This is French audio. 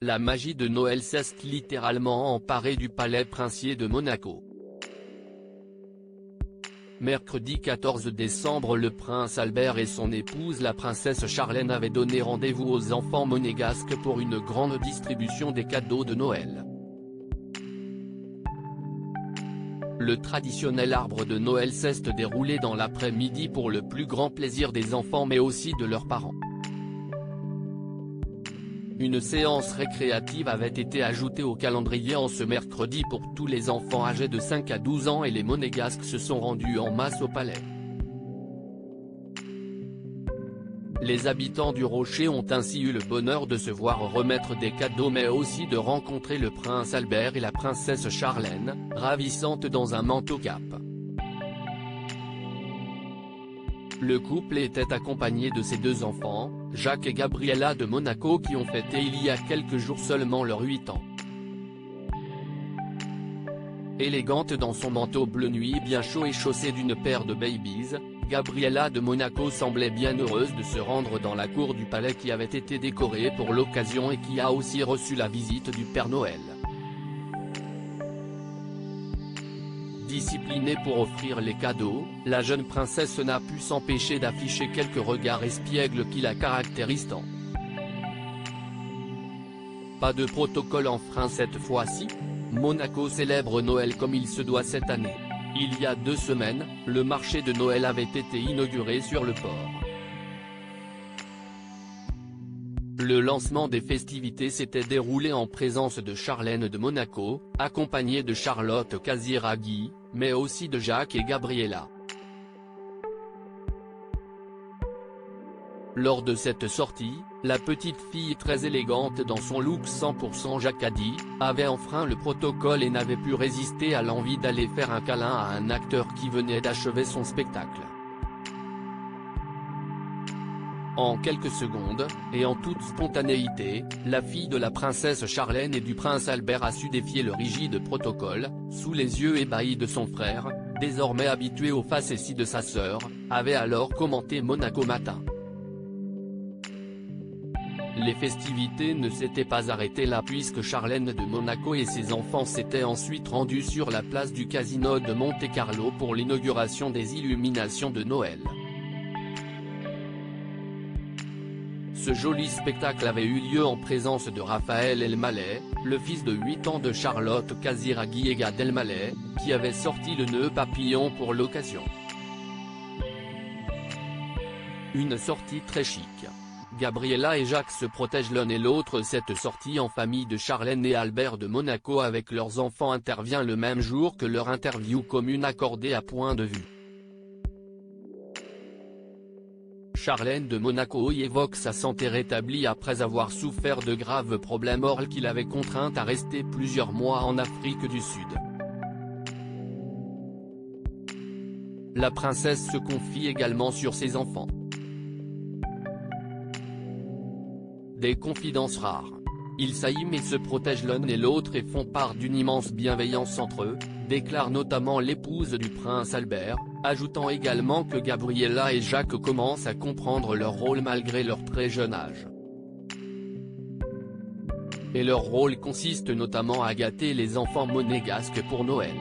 La magie de Noël s'est littéralement emparée du palais princier de Monaco. Mercredi 14 décembre, le prince Albert et son épouse la princesse Charlène avaient donné rendez-vous aux enfants monégasques pour une grande distribution des cadeaux de Noël. Le traditionnel arbre de Noël s'est déroulé dans l'après-midi pour le plus grand plaisir des enfants mais aussi de leurs parents. Une séance récréative avait été ajoutée au calendrier en ce mercredi pour tous les enfants âgés de 5 à 12 ans et les monégasques se sont rendus en masse au palais. Les habitants du Rocher ont ainsi eu le bonheur de se voir remettre des cadeaux mais aussi de rencontrer le prince Albert et la princesse Charlène, ravissante dans un manteau cap. Le couple était accompagné de ses deux enfants, Jacques et Gabriella de Monaco qui ont fêté il y a quelques jours seulement leurs 8 ans. Élégante dans son manteau bleu nuit bien chaud et chaussée d'une paire de babies, Gabriella de Monaco semblait bien heureuse de se rendre dans la cour du palais qui avait été décorée pour l'occasion et qui a aussi reçu la visite du Père Noël. Disciplinée pour offrir les cadeaux, la jeune princesse n'a pu s'empêcher d'afficher quelques regards espiègles qui la caractérisent tant. Pas de protocole enfreint cette fois-ci. Monaco célèbre Noël comme il se doit cette année. Il y a 2 semaines, le marché de Noël avait été inauguré sur le port. Le lancement des festivités s'était déroulé en présence de Charlène de Monaco, accompagnée de Charlotte Casiraghi, mais aussi de Jacques et Gabriella. Lors de cette sortie, la petite fille très élégante dans son look 100% Jacadi, avait enfreint le protocole et n'avait pu résister à l'envie d'aller faire un câlin à un acteur qui venait d'achever son spectacle. En quelques secondes, et en toute spontanéité, la fille de la princesse Charlène et du prince Albert a su défier le rigide protocole, sous les yeux ébahis de son frère, désormais habitué aux facéties de sa sœur, avait alors commenté Monaco Matin. Les festivités ne s'étaient pas arrêtées là puisque Charlène de Monaco et ses enfants s'étaient ensuite rendus sur la place du casino de Monte-Carlo pour l'inauguration des illuminations de Noël. Ce joli spectacle avait eu lieu en présence de Raphaël Elmaleh, le fils de 8 ans de Charlotte Casiraghi et Gad Elmaleh, qui avait sorti le nœud papillon pour l'occasion. Une sortie très chic. Gabriella et Jacques se protègent l'un et l'autre. Cette sortie en famille de Charlène et Albert de Monaco avec leurs enfants intervient le même jour que leur interview commune accordée à Point de Vue. Charlène de Monaco y évoque sa santé rétablie après avoir souffert de graves problèmes oraux qui l'avaient contrainte à rester plusieurs mois en Afrique du Sud. La princesse se confie également sur ses enfants. Des confidences rares. Ils s'aiment et se protègent l'un et l'autre et font part d'une immense bienveillance entre eux, déclare notamment l'épouse du prince Albert, ajoutant également que Gabriella et Jacques commencent à comprendre leur rôle malgré leur très jeune âge. Et leur rôle consiste notamment à gâter les enfants monégasques pour Noël.